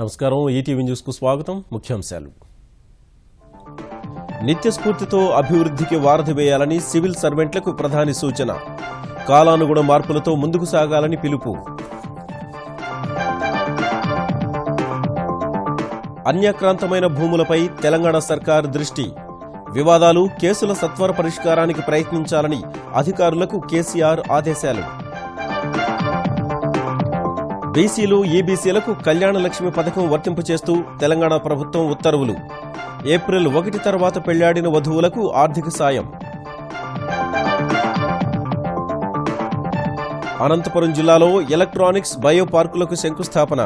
నమస్కారం. ETV news కు స్వాగతం. ముఖ్యాంశాలు. నిత్య స్ఫూర్తితో అభివృద్ధికి వారధి వేయాలని సివిల్ సర్వెంట్లకు ప్రధాని సూచన. కాలానుగుణ మార్పులతో ముందుకు సాగాలని పిలుపు. అన్యాక్రాంతమైన భూములపై తెలంగాణ సర్కార్ దృష్టి. వివాదాలు, కేసుల సత్వర పరిష్కారానికి ప్రయత్నించాలని అధికారులకు కేసీఆర్ ఆదేశాలు. బీసీలు, ఈబీసీలకు కళ్యాణ లక్ష్మి పథకం వర్తింపు చేస్తూ తెలంగాణ ప్రభుత్వం ఉత్తర్వులు. ఏప్రిల్ 1 తర్వాత పెళ్లాడిన వధువులకు ఆర్థిక సాయం. అనంతపురం జిల్లాలో ఎలక్ట్రానిక్స్ బయో పార్కులకు శంకుస్థాపన.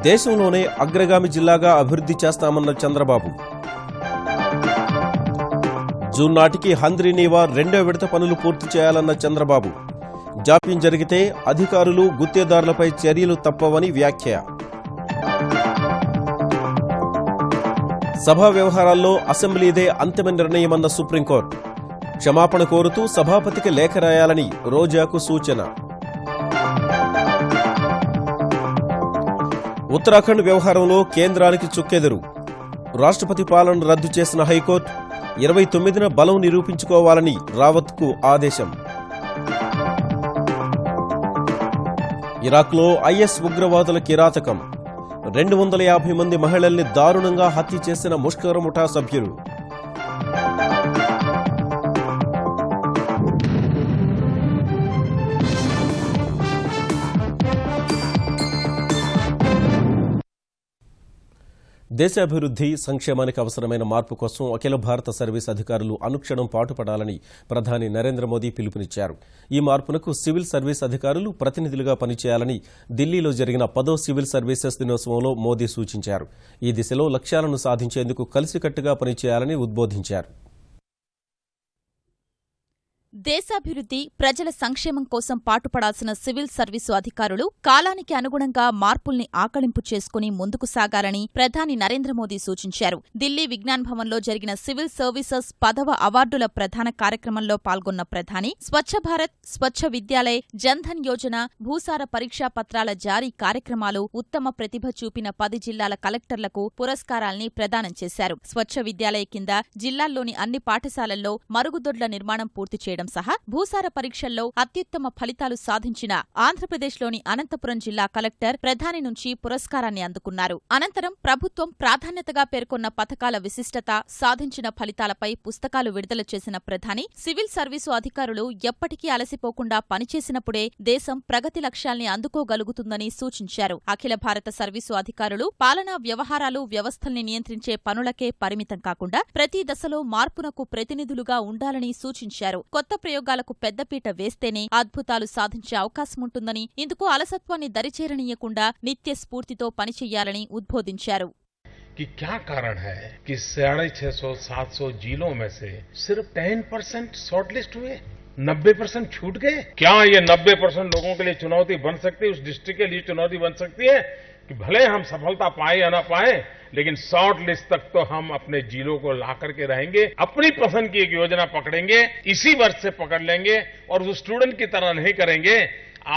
దేశంలోనే అగ్రగామి జిల్లాగా అభివృద్ధి చేస్తామన్న చంద్రబాబు. జూన్ నాటికి హంద్రీనీవా 2వ విడత పనులు పూర్తి చేయాలన్న చంద్రబాబు. జాప్యం జరిగితే అధికారులు, గుత్తేదారులపై చర్యలు తప్పవని వ్యాఖ్య. సభా వ్యవహారాల్లో అసెంబ్లీదే అంతిమ నిర్ణయమన్న సుప్రీంకోర్టు. క్షమాపణ కోరుతూ సభాపతికి లేఖ రాయాలని రోజాకు సూచన. ఉత్తరాఖండ్ వ్యవహారంలో కేంద్రానికి చుక్కెదురు. రాష్ట్రపతి పాలన రద్దు చేసిన హైకోర్టు 29న బలం నిరూపించుకోవాలని రావత్కు ఆదేశం. ఇరాక్లో ఐఎస్ ఉగ్రవాదుల కిరాతకం. 250 మంది మహిళల్ని దారుణంగా హత్య చేసిన ముష్కర ముఠా సభ్యులు. దేశాభివృద్ధి, సంక్షేమానికి అవసరమైన మార్పు కోసం అఖిల భారత సర్వీస్ అధికారులు అనుక్షణం పాటుపడాలని ప్రధాని నరేంద్ర మోదీ పిలుపునిచ్చారు. ఈ మార్పునకు సివిల్ సర్వీస్ అధికారులు ప్రతినిధులుగా పనిచేయాలని ఢిల్లీలో జరిగిన 10వ సివిల్ సర్వీసెస్ దినోత్సవంలో మోదీ సూచించారు. ఈ దిశలో లక్ష్యాలను సాధించేందుకు కలిసికట్టుగా పనిచేయాలని ఉద్బోధించారు. దేశాభివృద్ధి, ప్రజల సంక్షేమం కోసం పాటుపడాల్సిన సివిల్ సర్వీసు అధికారులు కాలానికి అనుగుణంగా మార్పుల్ని ఆకళింపు చేసుకుని ముందుకు సాగాలని ప్రధాని నరేంద్ర మోదీ సూచించారు. ఢిల్లీ విజ్ఞాన్ భవన్లో జరిగిన సివిల్ సర్వీసెస్ 10వ అవార్డుల ప్రధాన కార్యక్రమంలో పాల్గొన్న ప్రధాని స్వచ్ఛ భారత్, స్వచ్ఛ విద్యాలయ్, జన్ధన్ యోజన, భూసార పరీక్షా పత్రాల జారీ కార్యక్రమాలు, ఉత్తమ ప్రతిభ చూపిన 10 జిల్లాల కలెక్టర్లకు పురస్కారాల్ని ప్రదానం చేశారు. స్వచ్ఛ విద్యాలయ కింద జిల్లాల్లోని అన్ని పాఠశాలల్లో మరుగుదొడ్ల నిర్మాణం పూర్తి చేయడం సహా భూసార పరీక్షల్లో అత్యుత్తమ ఫలితాలు సాధించిన ఆంధ్రప్రదేశ్లోని అనంతపురం జిల్లా కలెక్టర్ ప్రధాని నుంచి పురస్కారాన్ని అందుకున్నారు. అనంతరం ప్రభుత్వం ప్రాధాన్యతగా పేర్కొన్న పథకాల విశిష్టత, సాధించిన ఫలితాలపై పుస్తకాలు విడుదల చేసిన ప్రధాని సివిల్ సర్వీసు అధికారులు ఎప్పటికీ అలసిపోకుండా పనిచేసినప్పుడే దేశం ప్రగతి లక్ష్యాల్ని అందుకోగలుగుతుందని సూచించారు. అఖిల భారత సర్వీసు అధికారులు పాలనా వ్యవహారాలు, వ్యవస్థల్ని నియంత్రించే పనులకే పరిమితం కాకుండా ప్రతి దశలో మార్పునకు ప్రతినిధులుగా ఉండాలని సూచించారు. కొత్త ప్రయోగాలకు పెద్దపీట వేస్తేనే అద్భుతాలు సాధించే అవకాశముంటుందని, ఇందుకు అలసత్వాన్ని దరిచేరనీయకుండా నిత్య స్ఫూర్తితో పనిచెయ్యాలని ఉద్బోధించారు. कि क्या कारण है कि 650-700 जिलों में से सिर्फ 10% शॉर्टलिस्ट हुए, 90% छूट गए? क्या ये 90% लोगों के लिए चुनौती बन सकती है? उस डिस्ट्रिक्ट के लिए चुनौती बन सकती है कि भले हम सफलता पाए या ना पाए, लेकिन शॉर्ट लिस्ट तक तो हम अपने जिलों को ला करके रहेंगे, अपनी पसंद की एक योजना पकड़ेंगे, इसी वर्ष से पकड़ लेंगे और उस स्टूडेंट की तरह नहीं करेंगे.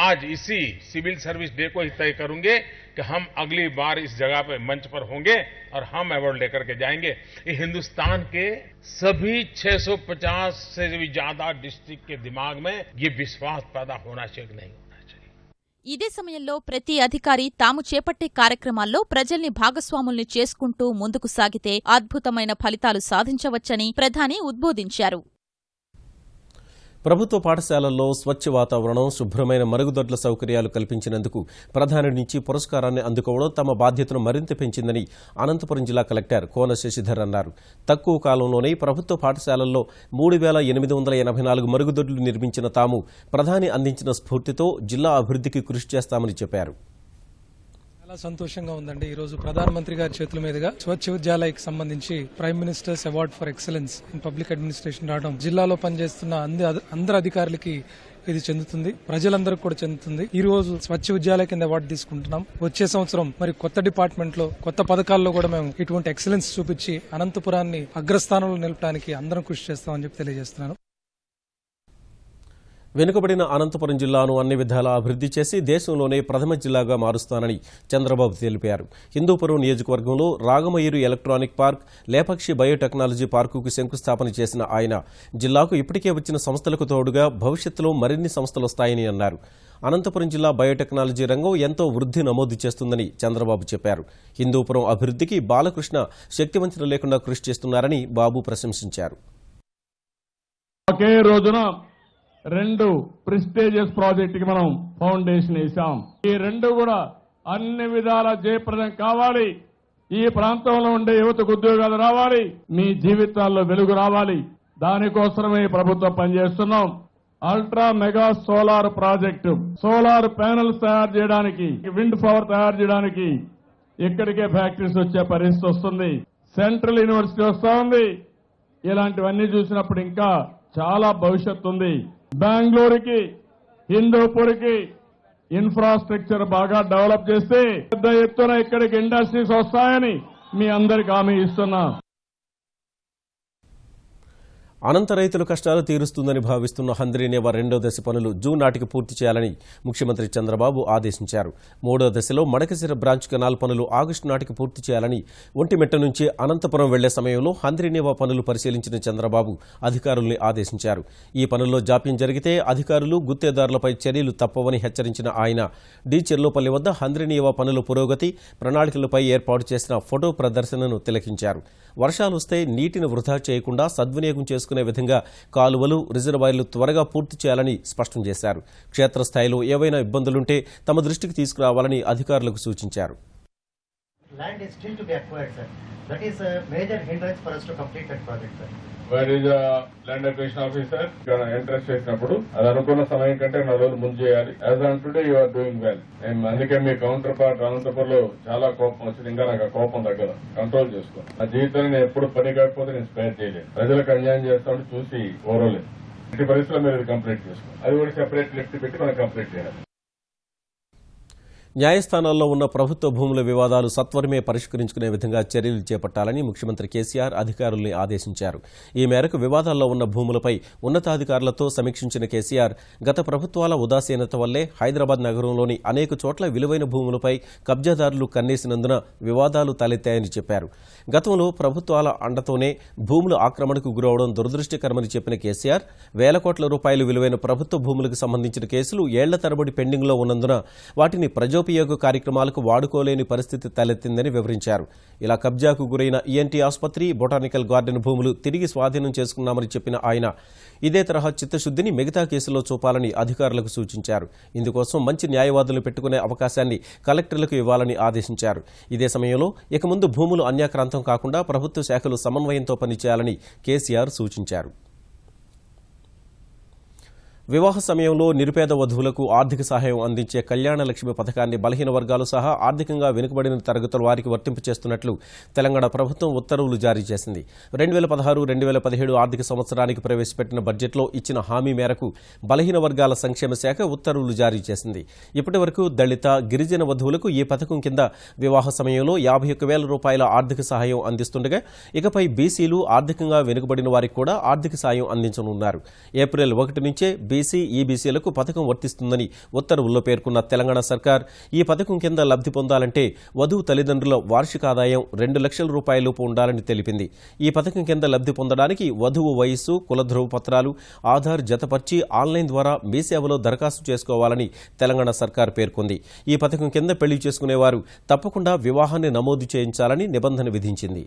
आज इसी सिविल सर्विस डे को ही तय करूंगे कि हम अगली बार इस जगह पे मंच पर होंगे और हम अवार्ड लेकर के जाएंगे. ये हिंदुस्तान के सभी 650 से भी ज्यादा डिस्ट्रिक्ट के दिमाग में ये विश्वास पैदा होना चाहिए नहीं. ఇదే సమయంలో ప్రతి అధికారి తాము చేపట్టే కార్యక్రమాల్లో ప్రజల్ని భాగస్వాముల్ని చేసుకుంటూ ముందుకు సాగితే అద్భుతమైన ఫలితాలు సాధించవచ్చని ప్రధాని ఉద్బోధించారు. ప్రభుత్వ పాఠశాలల్లో స్వచ్ఛ వాతావరణం, శుభ్రమైన మరుగుదొడ్ల సౌకర్యాలు కల్పించినందుకు ప్రధాని నుంచి పురస్కారాన్ని అందుకోవడం తమ బాధ్యతను మరింత పెంచిందని అనంతపురం జిల్లా కలెక్టర్ కోన శశిధర్ అన్నారు. తక్కువ కాలంలోనే ప్రభుత్వ పాఠశాలల్లో 3884 మరుగుదొడ్లు నిర్మించిన తాము ప్రధాని అందించిన స్ఫూర్తితో జిల్లా అభివృద్ధికి కృషి చేస్తామని చెప్పారు. చాలా సంతోషంగా ఉందండి. ఈ రోజు ప్రధానమంత్రి గారి చేతుల మీదుగా స్వచ్ఛ విద్యాలయకి సంబంధించి prime ministers award for excellence in public administration రావడం జిల్లాలో పనిచేస్తున్న అందరు అధికారులకి ఇది చెందుతుంది, ప్రజలందరికీ కూడా చెందుతుంది. ఈ రోజు స్వచ్ఛ విద్యాలయ కింద అవార్డు తీసుకుంటున్నాం. వచ్చే సంవత్సరం మరి కొత్త డిపార్ట్మెంట్ లో, కొత్త పథకాల్లో కూడా మేము ఇటువంటి ఎక్సలెన్స్ చూపించి అనంతపురాన్ని అగ్రస్థానంలో నిలపడానికి అందరం కృషి చేస్తామని చెప్పి తెలియజేస్తున్నాను. వెనుకబడిన అనంతపురం జిల్లాను అన్ని విధాలా అభివృద్ధి చేసి దేశంలోనే ప్రథమ జిల్లాగా మారుస్తానని చంద్రబాబు తెలిపారు. హిందూపురం నియోజకవర్గంలో రాగమయూరు ఎలక్ట్రానిక్ పార్క్, లేపాక్షి బయోటెక్నాలజీ పార్కుకు శంకుస్థాపన చేసిన ఆయన జిల్లాకు ఇప్పటికే వచ్చిన సంస్థలకు తోడుగా భవిష్యత్తులో మరిన్ని సంస్థలు వస్తాయని అన్నారు. అనంతపురం జిల్లా బయోటెక్నాలజీ రంగం ఎంతో వృద్ధి నమోదు చేస్తుందని చంద్రబాబు చెప్పారు. హిందూపురం అభివృద్ధికి బాలకృష్ణ శక్తివంచన లేకుండా కృషి చేస్తున్నారని బాబు ప్రశంసించారు. ఒకే రోజున 2 ప్రెస్టీజియస్ ప్రాజెక్ట్ కి మనం ఫౌండేషన్ వేశాం. ఈ 2 కూడా అన్ని విధాల జయప్రదం కావాలి. ఈ ప్రాంతంలో ఉండే యువతకు ఉద్యోగాలు రావాలి, మీ జీవితాల్లో వెలుగు రావాలి. దానికోసమే ప్రభుత్వం పనిచేస్తున్నాం. Ultra mega solar project, solar panels తయారు చేయడానికి, విండ్ పవర్ తయారు చేయడానికి ఇక్కడికే ఫ్యాక్టరీస్ వచ్చే పరిస్థితి వస్తుంది. సెంట్రల్ యూనివర్సిటీ వస్తా ఉంది. ఇలాంటివన్నీ చూసినప్పుడు ఇంకా చాలా భవిష్యత్తు ఉంది. బెంగళూరుకి, హిందూపూర్కి ఇన్ఫ్రాస్ట్రక్చర్ బాగా డెవలప్ చేస్తే పెద్ద ఎత్తున ఇక్కడికి ఇండస్ట్రీస్ వస్తాయని మీ అందరికి హామీ ఇస్తున్నా. అనంత రైతుల కష్టాలు తీరుస్తుందని భావిస్తున్న హంద్రీనేవా 2వ దశ పనులు జూన్ నాటికి పూర్తి చేయాలని ముఖ్యమంత్రి చంద్రబాబు ఆదేశించారు. 3వ దశలో మడకశిర బ్రాంచ్ కెనాల్ పనులు ఆగస్టు నాటికి పూర్తి చేయాలని ఒంటిమిట్ట నుంచి అనంతపురం వెళ్లే సమయంలో హంద్రీనేవా పనులు పరిశీలించిన చంద్రబాబు అధికారుల్ని ఆదేశించారు. ఈ పనుల్లో జాప్యం జరిగితే అధికారులు, గుత్తేదారులపై చర్యలు తప్పవని హెచ్చరించిన ఆయన డి చెర్లోపల్లి వద్ద హంద్రీనేవా పనుల పురోగతి, ప్రణాళికలపై ఏర్పాటు చేసిన ఫోటో ప్రదర్శనను తిలకించారు. వర్షాలు వస్తే నీటిని వృధా చేయకుండా సద్వినియోగం చేసుకునే విధంగా కాలువలు, రిజర్వాయర్లు త్వరగా పూర్తి చేయాలని స్పష్టం చేశారు. క్షేత్రస్థాయిలో ఏవైనా ఇబ్బందులుంటే తమ దృష్టికి తీసుకురావాలని అధికారులకు సూచించారు. Land is still to be acquired, sir. That is a major hindrance for us to complete that project, sir. Where is the land acquisition officer? Interest చేసినప్పుడు అది అనుకున్న సమయం కంటే 4 రోజులు ముందు చేయాలి. As on today you are doing well. అందుకే మీ కౌంటర్ పార్ట్ అనంతపురంలో చాలా కోపం వచ్చింది. ఇంకా నాకు ఆ కోపం దగ్గర కంట్రోల్ చేసుకో. నా జీవితంలో నేను ఎప్పుడు పని కాకపోతే నేను స్పేర్ చేయలేదు. ప్రజలకు అన్యాయం చేస్తామని చూసి ఓరలేదు. ఇట్టి పరిస్థితుల్లో మీరు కంప్లీట్ చేసుకో. అది కూడా సెపరేట్ లిఫ్ట్ పెట్టి మనం కంప్లీట్ చేయాలి. న్యాయస్థానాల్లో ఉన్న ప్రభుత్వ భూముల వివాదాలు సత్వరమే పరిష్కరించుకునే విధంగా చర్యలు చేపట్టాలని ముఖ్యమంత్రి కేసీఆర్ అధికారుల్ని ఆదేశించారు. ఈ మేరకు వివాదాల్లో ఉన్న భూములపై ఉన్నతాధికారులతో సమీక్షించిన కేసీఆర్ గత ప్రభుత్వాల ఉదాసీనత వల్లే హైదరాబాద్ నగరంలోని అనేక చోట్ల విలువైన భూములపై కబ్జాదారులు కన్నేసినందున వివాదాలు తలెత్తాయని చెప్పారు. గతంలో ప్రభుత్వాల అండతోనే భూముల ఆక్రమణకు గురవడం దురదృష్టకరమని చెప్పిన కేసీఆర్ వేల కోట్ల రూపాయలు విలువైన ప్రభుత్వ భూములకు సంబంధించిన కేసులు ఏళ్ల తరబడి పెండింగ్లో ఉన్నందున వాటిని ప్రజోపయోగ కార్యక్రమాలకు వాడుకోలేని పరిస్థితి తలెత్తిందని వివరించారు. ఇలా కబ్జాకు గురైన ఈఎన్టీ ఆసుపత్రి, బొటానికల్ గార్డెన్ భూములు తిరిగి స్వాధీనం చేసుకున్నామని చెప్పిన ఆయన ఇదే తరహా చిత్తశుద్ధిని మిగతా కేసుల్లో చూపాలని అధికారులకు సూచించారు. ఇందుకోసం మంచి న్యాయవాదులు పెట్టుకునే అవకాశాన్ని కలెక్టర్లకు ఇవ్వాలని ఆదేశించారు. ఇదే సమయంలో ఇక ముందు భూములు అన్యాక్రాంతం కాకుండా ప్రభుత్వ శాఖలు సమన్వయంతో పనిచేయాలని కేసీఆర్ సూచించారు. వివాహ సమయంలో నిరుపేద వధువులకు ఆర్థిక సహాయం అందించే కళ్యాణ లక్ష్మి పథకాన్ని బలహీన వర్గాలు సహా ఆర్థికంగా వెనుకబడిన తరగతుల వారికి వర్తింపచేస్తున్నట్లు తెలంగాణ ప్రభుత్వం ఉత్తర్వులు జారీ చేసింది. 2016-2017 ఆర్థిక సంవత్సరానికి ప్రవేశపెట్టిన బడ్జెట్లో ఇచ్చిన హామీ మేరకు బలహీన వర్గాల సంక్షేమ శాఖ ఉత్తర్వులు జారీ చేసింది. ఇప్పటి వరకు దళిత, గిరిజన వధువులకు ఈ పథకం కింద వివాహ సమయంలో 51,000 రూపాయల ఆర్థిక సహాయం అందిస్తుండగా ఇకపై బీసీలు, ఆర్థికంగా వెనుకబడిన వారికి కూడా ఆర్థిక సాయం అందించనున్నారు. ఏప్రిల్ 1 నుంచే బీసీ, ఈబీసీలకు పథకం వర్తిస్తుందని ఉత్తర్వుల్లో పేర్కొన్న తెలంగాణ సర్కార్ ఈ పథకం కింద లబ్ధి పొందాలంటే వధువు తల్లిదండ్రుల వార్షిక ఆదాయం 2 లక్షల రూపాయలలోపు ఉండాలని తెలిపింది. ఈ పథకం కింద లబ్ధి పొందడానికి వధువు వయస్సు, కుల ధృవపత్రాలు, ఆధార్ జతపర్చి ఆన్లైన్ ద్వారా మీ సేవలో దరఖాస్తు చేసుకోవాలని తెలంగాణ సర్కార్ పేర్కొంది. ఈ పథకం కింద పెళ్లి చేసుకునేవారు తప్పకుండా వివాహాన్ని నమోదు చేయించాలని నిబంధన విధించింది.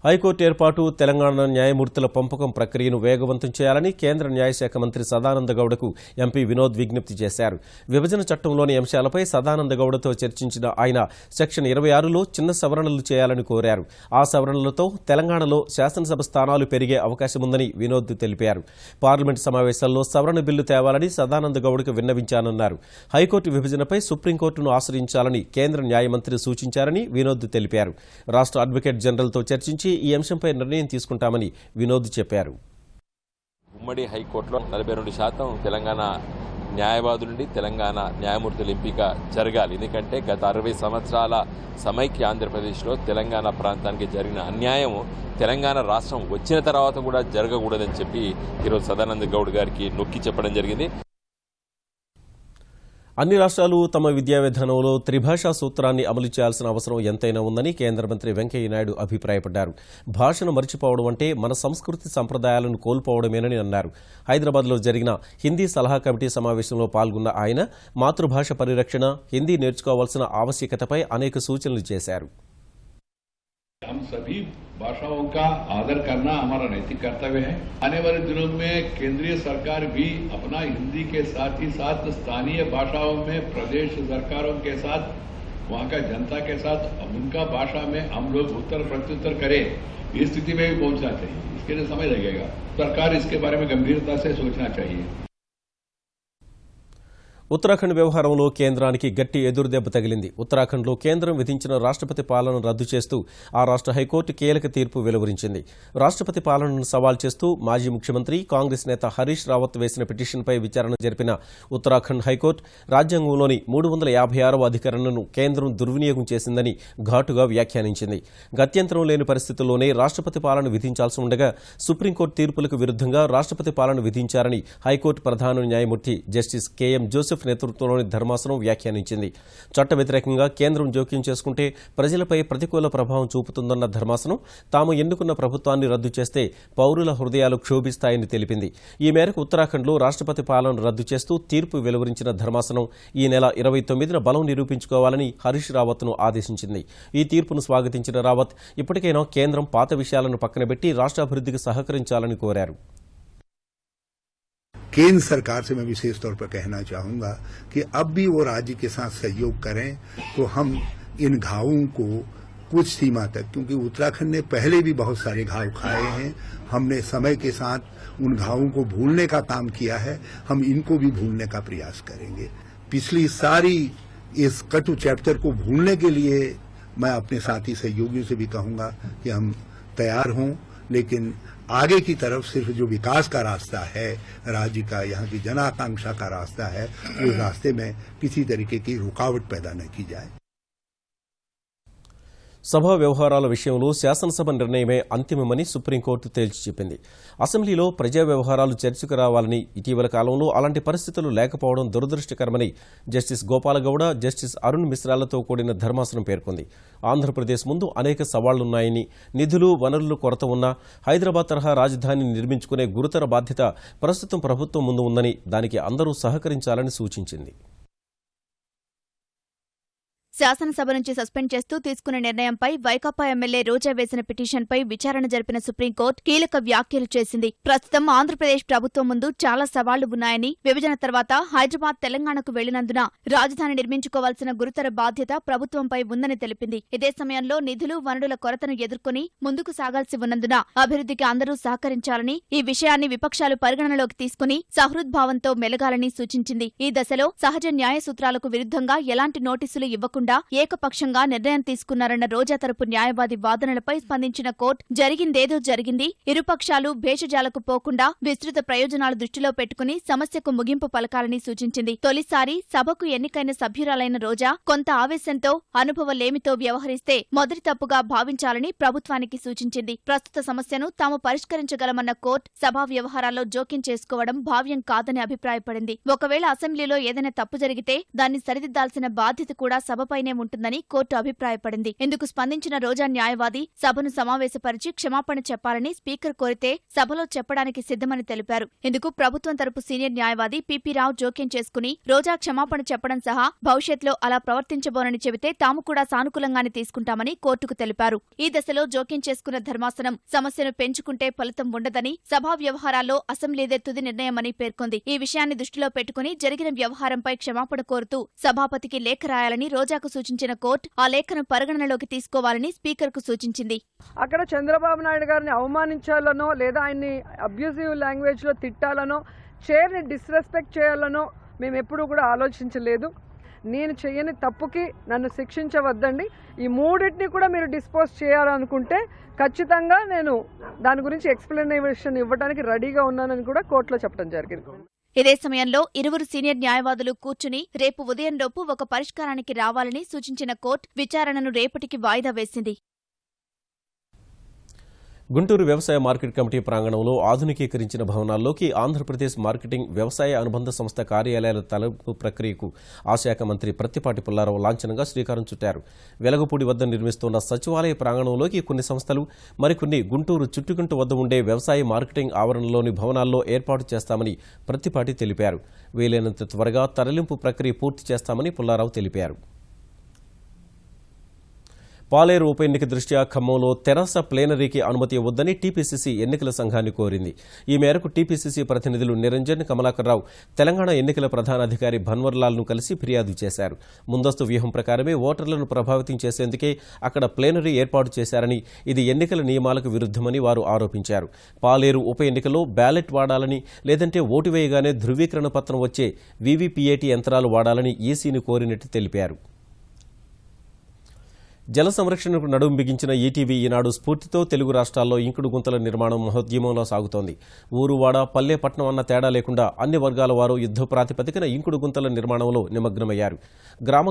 హైకోర్టు ఏర్పాటు, తెలంగాణ న్యాయమూర్తుల పంపకం ప్రక్రియను వేగవంతం చేయాలని కేంద్ర న్యాయశాఖ మంత్రి సదానంద గౌడకు ఎంపీ వినోద్ విజ్ఞప్తి చేశారు. విభజన చట్టంలోని అంశాలపై సదానంద గౌడతో చర్చించిన ఆయన సెక్షన్ 26లో చిన్న సవరణలు చేయాలని కోరారు. ఆ సవరణలతో తెలంగాణలో శాసనసభ స్థానాలు పెరిగే అవకాశముందని వినోద్ తెలిపారు. పార్లమెంటు సమావేశాల్లో సవరణ బిల్లు తేవాలని సదానంద గౌడకు విన్నవించానన్నారు. హైకోర్టు విభజనపై సుప్రీంకోర్టును ఆశ్రయించాలని కేంద్ర న్యాయమంత్రి సూచించారని వినోద్ తెలిపారు. రాష్ట్ర అడ్వకేట్ జనరల్తో చర్చించి ఈ అంశంపై నిర్ణయం తీసుకుంటామని వినోద్ చెప్పారు. ఉమ్మడి హైకోర్టులో 42% తెలంగాణ న్యాయవాదులుండి తెలంగాణ న్యాయమూర్తుల ఎంపిక జరగాలి. ఎందుకంటే గత 60 సంవత్సరాల సమైక్య ఆంధ్రప్రదేశ్లో తెలంగాణ ప్రాంతానికి జరిగిన అన్యాయం తెలంగాణ రాష్ట్రం వచ్చిన తర్వాత కూడా జరగకూడదని చెప్పి ఈరోజు సదానంద గౌడ్ గారికి నొక్కి చెప్పడం జరిగింది. అన్ని రాష్ట్రాలు తమ విద్యా విధానంలో త్రిభాషా సూత్రాన్ని అమలు చేయాల్సిన అవసరం ఎంతైనా ఉందని కేంద్ర మంత్రి వెంకయ్యనాయుడు అభిప్రాయపడ్డారు. భాషను మర్చిపోవడం అంటే మన సంస్కృతి సంప్రదాయాలను కోల్పోవడమేనని అన్నారు. హైదరాబాద్లో జరిగిన హిందీ సలహా కమిటీ సమావేశంలో పాల్గొన్న ఆయన మాతృభాష పరిరక్షణ, హిందీ నేర్చుకోవాల్సిన ఆవశ్యకతపై అనేక సూచనలు చేశారు. हम सभी भाषाओं का आदर करना हमारा नैतिक कर्तव्य है। आने वाले दिनों में केंद्रीय सरकार भी अपना हिंदी के साथ ही साथ स्थानीय भाषाओं में प्रदेश सरकारों के साथ, वहां का जनता के साथ उनका भाषा में हम लोग उत्तर प्रत्युत्तर करें, इस स्थिति में भी पहुंचना चाहिए। इसके लिए समय लगेगा। सरकार इसके बारे में गंभीरता से सोचना चाहिए। ఉత్తరాఖండ్ వ్యవహారంలో కేంద్రానికి గట్టి ఎదురుదెబ్బ తగిలింది. ఉత్తరాఖండ్లో కేంద్రం విధించిన రాష్ట్రపతి పాలనను రద్దు చేస్తూ ఆ రాష్ట్ర హైకోర్టు కీలక తీర్పు వెలువరించింది. రాష్ట్రపతి పాలనను సవాల్ చేస్తూ మాజీ ముఖ్యమంత్రి కాంగ్రెస్ నేత హరీష్ రావత్ వేసిన పిటిషన్పై విచారణ జరిపిన ఉత్తరాఖండ్ హైకోర్టు రాజ్యాంగంలోని 356వ అధికరణను కేంద్రం దుర్వినియోగం చేసిందని ఘాటుగా వ్యాఖ్యానించింది. గత్యంతరం లేని పరిస్థితుల్లోనే రాష్ట్రపతి పాలన విధించాల్సి ఉండగా సుప్రీంకోర్టు తీర్పులకు విరుద్ధంగా రాష్ట్రపతి పాలన విధించారని హైకోర్టు ప్రధాన న్యాయమూర్తి జస్టిస్ కెఎం జోసెఫ్ నేతృత్వంలోని ధర్మాసనం వ్యాఖ్యానించింది. చట్ట వ్యతిరేకంగా కేంద్రం జోక్యం చేసుకుంటే ప్రజలపై ప్రతికూల ప్రభావం చూపుతుందన్న ధర్మాసనం తాము ఎన్నుకున్న ప్రభుత్వాన్ని రద్దు చేస్తే పౌరుల హృదయాలు క్షోభిస్తాయని తెలిపింది. ఈ మేరకు ఉత్తరాఖండ్లో రాష్ట్రపతి పాలన రద్దు చేస్తూ తీర్పు వెలువరించిన ధర్మాసనం ఈ నెల 29న బలం నిరూపించుకోవాలని హరీష్ రావత్ను ఆదేశించింది. ఈ తీర్పును స్వాగతించిన రావత్ ఇప్పటికైనా కేంద్రం పాత విషయాలను పక్కనబెట్టి రాష్ట్రాభివృద్ధికి సహకరించాలని కోరారు. केंद्र सरकार से मैं विशेष तौर पर कहना चाहूंगा कि अब भी वो राज्य के साथ सहयोग करें तो हम इन घावों को कुछ सीमा तक, क्योंकि उत्तराखंड ने पहले भी बहुत सारे घाव खाए हैं, हमने समय के साथ उन घावों को भूलने का काम किया है, हम इनको भी भूलने का प्रयास करेंगे। पिछली सारी इस कटु चैप्टर को भूलने के लिए मैं अपने साथी सहयोगियों से भी कहूंगा कि हम तैयार हों, लेकिन आगे की तरफ सिर्फ जो विकास का रास्ता है, राज्य का, यहाँ की जन आकांक्षा का रास्ता है, उस रास्ते में किसी तरीके की रुकावट पैदा न की जाए। సభా వ్యవహారాల విషయంలో శాసనసభ నిర్ణయమే అంతిమమని సుప్రీంకోర్టు తేల్చి చెప్పింది. అసెంబ్లీలో ప్రజా వ్యవహారాలు చర్చకు రావాలని, ఇటీవల కాలంలో అలాంటి పరిస్థితులు లేకపోవడం దురదృష్టకరమని జస్టిస్ గోపాలగౌడ, జస్టిస్ అరుణ్ మిశ్రాలతో కూడిన ధర్మాసనం పేర్కొంది. ఆంధ్రప్రదేశ్ ముందు అనేక సవాళ్లున్నాయని, నిధులు వనరులు కొరత ఉన్నా హైదరాబాద్ తరహా రాజధానిని నిర్మించుకునే గురుతర బాధ్యత ప్రస్తుతం ప్రభుత్వం ముందు ఉందని, దానికి అందరూ సహకరించాలని సూచించింది. శాసనసభ నుంచి సస్పెండ్ చేస్తూ తీసుకున్న నిర్ణయంపై వైకాపా ఎమ్మెల్యే రోజా వేసిన పిటిషన్పై విచారణ జరిపిన సుప్రీంకోర్టు కీలక వ్యాఖ్యలు చేసింది. ప్రస్తుతం ఆంధ్రప్రదేశ్ ప్రభుత్వం ముందు చాలా సవాళ్లు ఉన్నాయని, విభజన తర్వాత హైదరాబాద్ తెలంగాణకు వెళ్లినందున రాజధాని నిర్మించుకోవాల్సిన గురుతర బాధ్యత ప్రభుత్వంపై ఉందని తెలిపింది. ఇదే సమయంలో నిధులు వనరుల కొరతను ఎదుర్కొని ముందుకు సాగాల్సి ఉన్నందున అభివృద్ధికి అందరూ సహకరించాలని, ఈ విషయాన్ని విపక్షాలు పరిగణనలోకి తీసుకుని సహృద్భావంతో మెలగాలని సూచించింది. ఈ దశలో సహజ న్యాయ సూత్రాలకు విరుద్ధంగా ఎలాంటి నోటీసులు ఇవ్వకుండా ఏకపక్షంగా నిర్ణయం తీసుకున్నారన్న రోజా తరపు న్యాయవాది వాదనలపై స్పందించిన కోర్టు జరిగిందేదో జరిగింది, ఇరుపక్షాలు భేషజాలకు పోకుండా విస్తృత ప్రయోజనాలు దృష్టిలో పెట్టుకుని సమస్యకు ముగింపు పలకాలని సూచించింది. తొలిసారి సభకు ఎన్నికైన సభ్యురాలైన రోజా కొంత ఆవేశంతో, అనుభవలేమితో వ్యవహరిస్తే మొదటి తప్పుగా భావించాలని ప్రభుత్వానికి సూచించింది. ప్రస్తుత సమస్యను తాము పరిష్కరించగలమన్న కోర్టు సభా వ్యవహారాల్లో జోక్యం చేసుకోవడం భావ్యం కాదని అభిప్రాయపడింది. ఒకవేళ అసెంబ్లీలో ఏదైనా తప్పు జరిగితే దాన్ని సరిదిద్దాల్సిన బాధ్యత కూడా సభపైనే ఉంటుందని కోర్టు అభిప్రాయపడింది. ఇందుకు స్పందించిన రోజా న్యాయవాది సభను సమావేశపరిచి క్షమాపణ చెప్పాలని స్పీకర్ కోరితే సభలో చెప్పడానికి సిద్ధమని తెలిపారు. ఇందుకు ప్రభుత్వం తరపు సీనియర్ న్యాయవాది పిపి రావు జోక్యం చేసుకుని రోజా క్షమాపణ చెప్పడం సహా భవిష్యత్లో అలా ప్రవర్తించబోనని చెబితే తాము కూడా సానుకూలంగానే తీసుకుంటామని కోర్టుకు తెలిపారు. ఈ దశలో జోక్యం చేసుకున్న ధర్మాసనం సమస్యను పెంచుకుంటే ఫలితం ఉండదని, సభా వ్యవహారాల్లో అసెంబ్లీదే తుది నిర్ణయమని పేర్కొంది. ఈ విషయాన్ని దృష్టిలో పెట్టుకుని జరిగిన వ్యవహారంపై క్షమాపణ కోరుతూ సభాపతికి లేఖ రాయాలని రోజాకు సూచించిన కోర్టు ఆ లేఖను పరిగణనలోకి తీసుకోవాలని స్పీకర్కు సూచించింది. అక్కడ చంద్రబాబు నాయుడు గారిని అవమానించాలనో లేదా ఆయన్ని అబ్యూజివ్ లాంగ్వేజ్ లో తిట్టాలనో, చైర్ని డిస్రెస్పెక్ట్ చేయాలనో మేము ఎప్పుడూ కూడా ఆలోచించలేదు. నేను చేయని తప్పుకి నన్ను శిక్షించవద్దండి. ఈ మూడింటిని కూడా మీరు డిస్పోజ్ చేయాలనుకుంటే ఖచ్చితంగా నేను దాని గురించి ఎక్స్ప్లెనేషన్ ఇవ్వడానికి రెడీగా ఉన్నానని కూడా కోర్టులో చెప్పడం జరిగింది. ఇదే సమయంలో ఇరువురు సీనియర్ న్యాయవాదులు కూర్చుని రేపు ఉదయంలోపు ఒక పరిష్కారానికి రావాలని సూచించిన కోర్టు విచారణను రేపటికి వాయిదా వేసింది. గుంటూరు వ్యవసాయ మార్కెట్ కమిటీ ప్రాంగణంలో ఆధునికీకరించిన భవనాల్లోకి ఆంధ్రప్రదేశ్ మార్కెటింగ్ వ్యవసాయ అనుబంధ సంస్థ కార్యాలయాల తలపు ప్రక్రియకు ఆ శాఖ మంత్రి ప్రత్తిపాటి పుల్లారావు లాంఛనంగా శ్రీకారం చుట్టారు. వెలగపూడి వద్ద నిర్మిస్తున్న సచివాలయ ప్రాంగణంలోకి కొన్ని సంస్థలు, మరికొన్ని గుంటూరు చుట్టుకుంట వద్ద ఉండే వ్యవసాయ మార్కెటింగ్ ఆవరణలోని భవనాల్లో ఏర్పాటు చేస్తామని ప్రత్తిపాటి తెలిపారు. వీలైనంత త్వరగా తరలింపు ప్రక్రియ పూర్తి చేస్తామని పుల్లారావు తెలిపారు. పాలేరు ఉప ఎన్నిక దృష్ట్యా ఖమ్మంలో తెరాస ప్లేనరీకి అనుమతి ఇవ్వొద్దని టీపీసీసీ ఎన్నికల సంఘాన్ని కోరింది. ఈ మేరకు టీపీసీసీ ప్రతినిధులు నిరంజన్, కమలాకర్రావు తెలంగాణ ఎన్నికల ప్రధానాధికారి భన్వర్లాల్ను కలిసి ఫిర్యాదు చేశారు. ముందస్తు వ్యూహం ప్రకారమే ఓటర్లను ప్రభావితం చేసేందుకే అక్కడ ప్లేనరీ ఏర్పాటు చేశారని, ఇది ఎన్నికల నియమాలకు విరుద్ధమని వారు ఆరోపించారు. పాలేరు ఉప ఎన్నికలో బ్యాలెట్ వాడాలని, లేదంటే ఓటు వేయగానే ధృవీకరణ పత్రం వచ్చే వీవీపీఏటీ యంత్రాలు వాడాలని ఈసీని కోరినట్టు తెలిపారు. జల సంరక్షణకు నడుం బిగించిన ఈటీవీ ఈనాడు స్ఫూర్తితో తెలుగు రాష్ట్రాల్లో ఇంకుడు గుంతల నిర్మాణం మహోద్యమంలో సాగుతోంది. ఊరువాడ, పల్లె, పట్టణం అన్న తేడా లేకుండా అన్ని వర్గాల వారు యుద్ధ ప్రాతిపదికన ఇంకుడు గుంతల నిర్మాణంలో నిమగ్నమయ్యారు.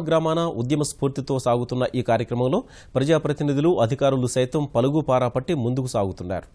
గ్రామాన ఉద్యమ స్ఫూర్తితో సాగుతున్న ఈ కార్యక్రమంలో ప్రజాప్రతినిధులు, అధికారులు సైతం పలుగు పారాపట్టి ముందుకు సాగుతున్నారు.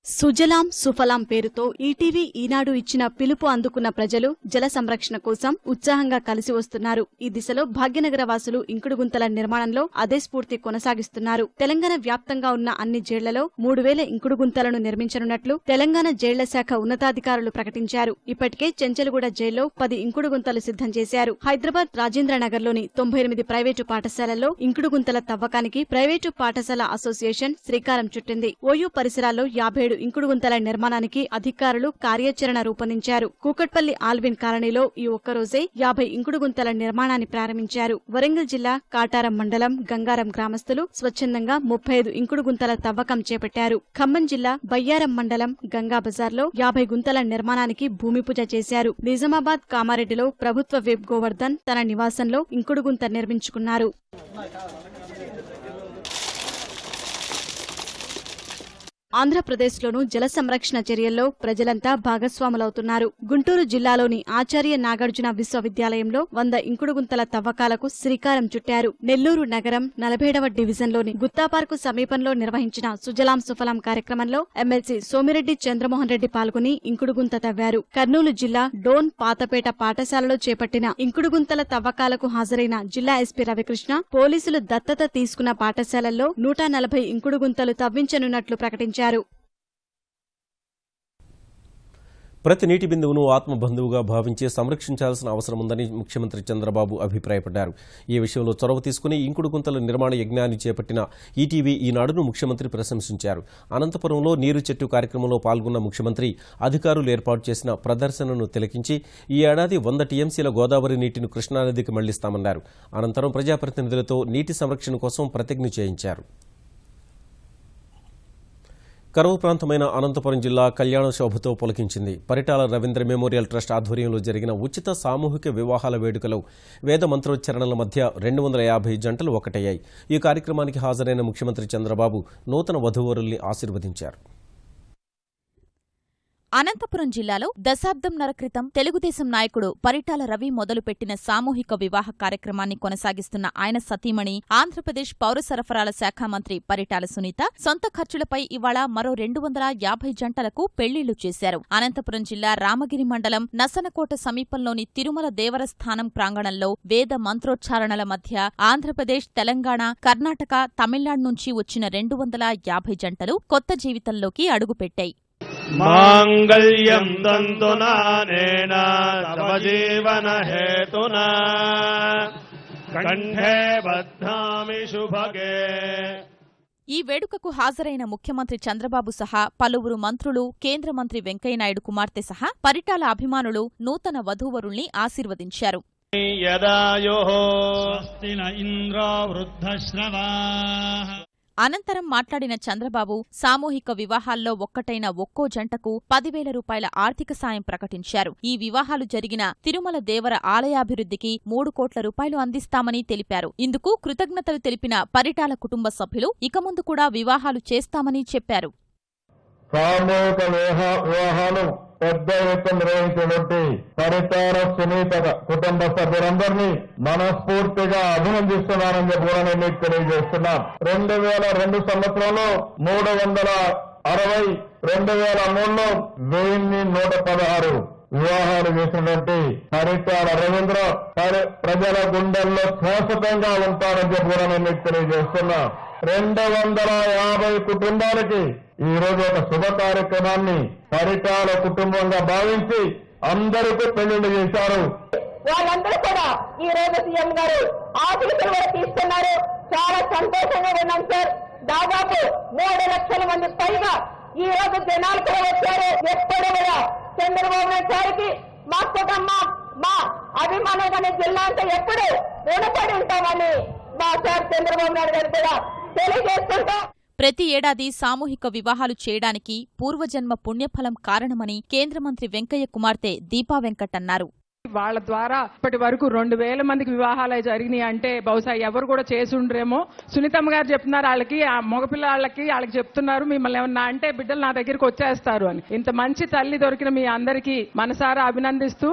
సుజలాం సుఫలాం పేరుతో ఈటీవీ ఈనాడు ఇచ్చిన పిలుపు అందుకున్న ప్రజలు జల సంరక్షణ కోసం ఉత్సాహంగా కలిసి వస్తున్నారు. ఈ దిశలో భాగ్యనగర వాసులు ఇంకుడు గుంతల నిర్మాణంలో అదే స్ఫూర్తి కొనసాగిస్తున్నారు. తెలంగాణ వ్యాప్తంగా ఉన్న అన్ని జైళ్లలో 3000 ఇంకుడు గుంతలను నిర్మించనున్నట్లు తెలంగాణ జైళ్ల శాఖ ఉన్నతాధికారులు ప్రకటించారు. ఇప్పటికే చెంచల్గూడ జైల్లో 10 ఇంకుడు గుంతలు సిద్ధం చేశారు. హైదరాబాద్ రాజేంద్రనగర్లోని 98 ప్రైవేటు పాఠశాలల్లో ఇంకుడు గుంతల తవ్వకానికి ప్రైవేటు పాఠశాల అసోసియేషన్ శ్రీకారం చుట్టింది. ఓయూ పరిసరాల్లో 57 ఇంకుడు గుంతల నిర్మాణానికి అధికారులు కార్యాచరణ రూపొందించారు. కూకట్పల్లి ఆల్విన్ కాలనీలో ఈ ఒక్కరోజే 50 ఇంకుడు గుంతల నిర్మాణాన్ని ప్రారంభించారు. వరంగల్ జిల్లా కాటారం మండలం గంగారం గ్రామస్తులు స్వచ్ఛందంగా 35 ఇంకుడు గుంతల తవ్వకం చేపట్టారు. ఖమ్మం జిల్లా బయ్యారం మండలం గంగా బజార్లో 50 గుంతల నిర్మాణానికి భూమి పూజ చేశారు. నిజామాబాద్ కామారెడ్డిలో ప్రభుత్వ విప్ గోవర్ధన్ తన నివాసంలో ఇంకుడు గుంత నిర్మించుకున్నారు. ఆంధ్రప్రదేశ్లోనూ జల సంరక్షణ చర్యల్లో ప్రజలంతా భాగస్వాములవుతున్నారు. గుంటూరు జిల్లాలోని ఆచార్య నాగార్జున విశ్వవిద్యాలయంలో 100 ఇంకుడు గుంతల తవ్వకాలకు శ్రీకారం చుట్టారు. నెల్లూరు నగరం 47వ డివిజన్లోని గుత్తాపార్కు సమీపంలో నిర్వహించిన సుజలాం సుఫలాం కార్యక్రమంలో ఎమ్మెల్సీ సోమిరెడ్డి చంద్రమోహన్ రెడ్డి పాల్గొని ఇంకుడు గుంత తవ్వారు. కర్నూలు జిల్లా డోన్ పాతపేట పాఠశాలలో చేపట్టిన ఇంకుడు గుంతల తవ్వకాలకు హాజరైన జిల్లా ఎస్పీ రవికృష్ణ పోలీసులు దత్తత తీసుకున్న పాఠశాలల్లో 140 ఇంకుడు గుంతలు తవ్వించనున్నట్లు ప్రకటించారు. ప్రతి నీటి బిందువును ఆత్మబంధువుగా భావించి సంరక్షించాల్సిన అవసరం ఉందని ముఖ్యమంత్రి చంద్రబాబు అభిప్రాయపడ్డారు. ఈ విషయంలో చొరవ తీసుకుని ఇంకుడు గుంతల నిర్మాణ యజ్ఞాన్ని చేపట్టిన ఈటీవీ ఈనాడును ముఖ్యమంత్రి ప్రశంసించారు. అనంతపురంలో నీరు చెట్టు కార్యక్రమంలో పాల్గొన్న ముఖ్యమంత్రి అధికారులు ఏర్పాటు చేసిన ప్రదర్శనను తిలకించి ఈ ఏడాది 100 టీఎంసీల గోదావరి నీటిని కృష్ణానదికి మళ్లిస్తామన్నారు. అనంతరం ప్రజాప్రతినిధులతో నీటి సంరక్షణ కోసం ప్రతిజ్ఞ చేయించారు. కరువు ప్రాంతమైన అనంతపురం జిల్లా కళ్యాణ శోభతో పులకించింది. పరిటాల రవీంద్ర మెమోరియల్ ట్రస్ట్ ఆధ్వర్యంలో జరిగిన ఉచిత సామూహిక వివాహాల వేడుకలో వేద మంత్రోచ్చరణల మధ్య 250 జంటలు ఒకటయ్యాయి. ఈ కార్యక్రమానికి హాజరైన ముఖ్యమంత్రి చంద్రబాబు నూతన వధూవరుల్ని ఆశీర్వదించారు. అనంతపురం జిల్లాలో దశాబ్దంన్నర క్రితం తెలుగుదేశం నాయకుడు పరిటాల రవి మొదలుపెట్టిన సామూహిక వివాహ కార్యక్రమాన్ని కొనసాగిస్తున్న ఆయన సతీమణి ఆంధ్రప్రదేశ్ పౌర సరఫరాల శాఖ మంత్రి పరిటాల సునీత సొంత ఖర్చులపై ఇవాళ మరో 250 జంటలకు పెళ్లిళ్లు చేశారు. అనంతపురం జిల్లా రామగిరి మండలం నసనకోట సమీపంలోని తిరుమల దేవరస్థానం ప్రాంగణంలో వేద మంత్రోచ్చారణల మధ్య ఆంధ్రప్రదేశ్, తెలంగాణ, కర్ణాటక, తమిళనాడు నుంచి వచ్చిన 250 జంటలు కొత్త జీవితంలోకి అడుగుపెట్టాయి. మాంగళ్యం తంతునానేన తవ జీవన హేతునా కంఠే బధ్నామి శుభగే. ఈ వేడుకకు హాజరైన ముఖ్యమంత్రి చంద్రబాబు సహా పలువురు మంత్రులు, కేంద్ర మంత్రి వెంకయ్యనాయుడు కుమార్తె సహా పరిటాల అభిమానులు నూతన వధూవరుల్ని ఆశీర్వదించారు. అనంతరం మాట్లాడిన చంద్రబాబు సామూహిక వివాహాల్లో ఒక్కటైన ఒక్కో జంటకు 10,000 రూపాయల ఆర్థిక సాయం ప్రకటించారు. ఈ వివాహాలు జరిగిన తిరుమల దేవర ఆలయాభివృద్ధికి 3 కోట్ల రూపాయలు అందిస్తామని తెలిపారు. ఇందుకు కృతజ్ఞతలు తెలిపిన పరిటాల కుటుంబ సభ్యులు ఇక ముందు కూడా వివాహాలు చేస్తామని చెప్పారు. సామూహిక వివాహాలు పెద్ద ఎత్తున నిర్వహించినటువంటి పరిటాల సునీత కుటుంబ సభ్యులందరినీ మనస్ఫూర్తిగా అభినందిస్తున్నానని చెప్పి కూడా నేను మీకు తెలియజేస్తున్నాం. 2002 సంవత్సరంలో 360, 2003లో 1116 వివాహాలు చేసినటువంటి పరిటాల రవీంద్ర ప్రజల గుండెల్లో శాశ్వతంగా ఉంటారని చెప్పి కూడా నేను మీకు తెలియజేస్తున్నా. 250 కుటుంబాలకి ఈ రోజు ఒక శుభ కార్యక్రమాన్ని పరిటాల కుటుంబంగా భావించి అందరికీ పెళ్లిళ్ళు చేశారు. వాళ్ళందరూ కూడా ఈ రోజు సీఎం గారు ఆశీస్సులు కూడా తీసుకున్నారు. చాలా సంతోషంగా ఉన్నాం సార్. దాదాపు 3 లక్షల మంది పైగా ఈ రోజు జనాలు కూడా వచ్చారు. ఎప్పుడు కూడా చంద్రబాబు నాయుడు గారికి మా కుటుంబం, మా అభిమానమైన జిల్లా అంతా ఎప్పుడు రుణపడి ఉంటామని మా సార్ చంద్రబాబు నాయుడు గారు కూడా తెలియజేస్తుంటాం. ప్రతి ఏడాది సామూహిక వివాహాలు చేయడానికి పూర్వజన్మ పుణ్యఫలం కారణమని కేంద్ర మంత్రి వెంకయ్య కుమార్తె దీపా వెంకట్ అన్నారు. వాళ్ళ ద్వారా ఇప్పటి వరకు 2,000 మందికి వివాహాలు జరిగినాయి అంటే బహుశా ఎవరు కూడా చేసి ఉండరేమో. సునీతమ్మ గారు చెప్తున్నారు వాళ్ళకి, ఆ మగపిల్లలకి వాళ్ళకి చెప్తున్నారు, మిమ్మల్ని ఏమన్నా అంటే బిడ్డలు నా దగ్గరికి వచ్చేస్తారు అని. ఇంత మంచి తల్లి దొరికిన మీ అందరికీ మనసారా అభినందిస్తూ,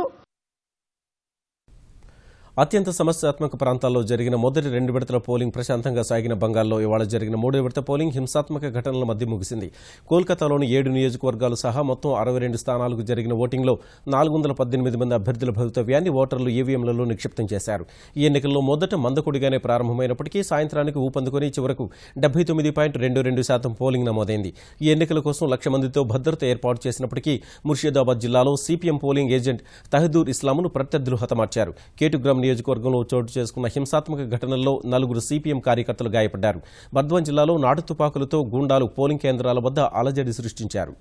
అత్యంత సమస్యాత్మక ప్రాంతాల్లో జరిగిన మొదటి 2 విడతల పోలింగ్ ప్రశాంతంగా సాగిన బంగాల్లో ఇవాళ జరిగిన 3వ విడత పోలింగ్ హింసాత్మక ఘటనల మధ్య ముగిసింది. కోల్కతాలోని 7 నియోజకవర్గాలు సహా మొత్తం 62 స్థానాలకు జరిగిన ఓటింగ్లో 418 మంది అభ్యర్థుల భవితవ్యాన్ని ఓటర్లు ఈవీఎంలలో నిక్షిప్తం చేశారు. ఈ ఎన్నికల్లో మొదట మందకొడిగానే ప్రారంభమైనప్పటికీ సాయంత్రానికి ఊపందుకొని చివరకు 79.22% పోలింగ్ నమోదైంది. ఈ ఎన్నికల కోసం 1,00,000 మందితో భద్రత ఏర్పాటు చేసినప్పటికీ ముర్షిదాబాద్ జిల్లాలో సిపిఎం పోలింగ్ ఏజెంట్ తహదూర్ ఇస్లాంను ప్రత్యర్థులు హతమార్చారు. కేటుగ్రామ్ నియోజకవర్గంలో చోటు చేసుకున్న హింసాత్మక ఘటనల్లో 4 సిపిఎం కార్యకర్తలు గాయపడ్డారు. బర్ద్వాన్ జిల్లాలో నాటు తుపాకులతో గూండాలు పోలింగ్ కేంద్రాల వద్ద అలజడి సృష్టించారు.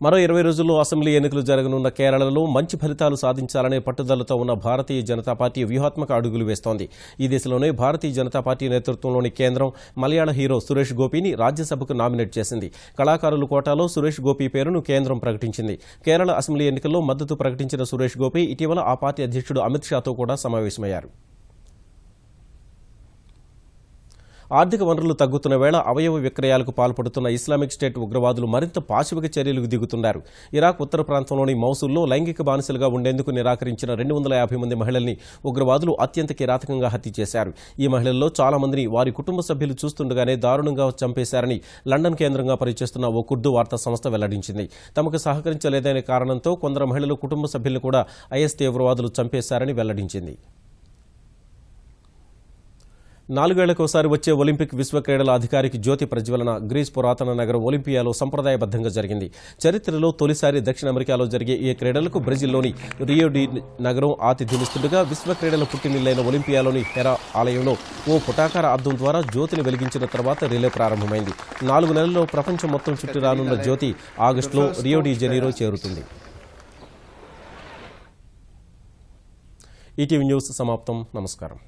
మరో 20 రోజుల్లో అసెంబ్లీ ఎన్నికలు జరగనున్న కేరళలో మంచి ఫలితాలు సాధించాలనే పట్టుదలతో ఉన్న భారతీయ జనతా పార్టీ వ్యూహాత్మక అడుగులు వేస్తోంది. ఈ దిశలోనే భారతీయ జనతా పార్టీ నేతృత్వంలోని కేంద్రం మలయాళ హీరో సురేష్ గోపీని రాజ్యసభకు నామినేట్ చేసింది. కళాకారుల కోటాలో సురేష్ గోపీ పేరును కేంద్రం ప్రకటించింది. కేరళ అసెంబ్లీ ఎన్నికల్లో మద్దతు ప్రకటించిన సురేష్ గోపీ ఇటీవల ఆ పార్టీ అధ్యక్షుడు అమిత్ షాతో కూడా సమావేశమయ్యారు. ఆర్థిక వనరులు తగ్గుతున్న వేళ అవయవ విక్రయాలకు పాల్పడుతున్న ఇస్లామిక్ స్టేట్ ఉగ్రవాదులు మరింత పాశవిక చర్యలకు దిగుతున్నారు. ఇరాక్ ఉత్తర ప్రాంతంలోని మౌసుల్లో లైంగిక బానిసలుగా ఉండేందుకు నిరాకరించిన 250 మంది మహిళల్ని ఉగ్రవాదులు అత్యంత కిరాతకంగా హత్య చేశారు. ఈ మహిళల్లో చాలా మందిని వారి కుటుంబ సభ్యులు చూస్తుండగానే దారుణంగా చంపేశారని లండన్ కేంద్రంగా పనిచేస్తున్న ఓ కుర్దు వార్తా సంస్థ వెల్లడించింది. తమకు సహకరించలేదనే కారణంతో కొందరు మహిళలు కుటుంబ సభ్యులను కూడా ఐఎస్ తీవ్రవాదులు చంపేశారని వెల్లడించింది. 4 ఏళ్లకోసారి వచ్చే ఒలింపిక్ విశ్వ క్రీడల అధికారికి జ్యోతి ప్రజ్వలన గ్రీస్ పురాతన నగరం ఒలింపియాలో సంప్రదాయబద్ధంగా జరిగింది. చరిత్రలో తొలిసారి దక్షిణ అమెరికాలో జరిగే ఈ క్రీడలకు బ్రెజిల్లోని రియో డి నగరం ఆతిథ్యమిస్తుండగా విశ్వ క్రీడల పుట్టినిల్లైన ఒలింపియాలోని హెరా ఆలయంలో ఓ పుటాకార అద్దం ద్వారా జ్యోతిని వెలిగించిన తర్వాత రిలే ప్రారంభమైంది. 4 నెలల్లో ప్రపంచం మొత్తం చుట్టూ రానున్న జ్యోతి ఆగస్టులో రియో డి జనీరో చేరుతుంది. ఈటీవీ న్యూస్ సమాప్తం. నమస్కారం.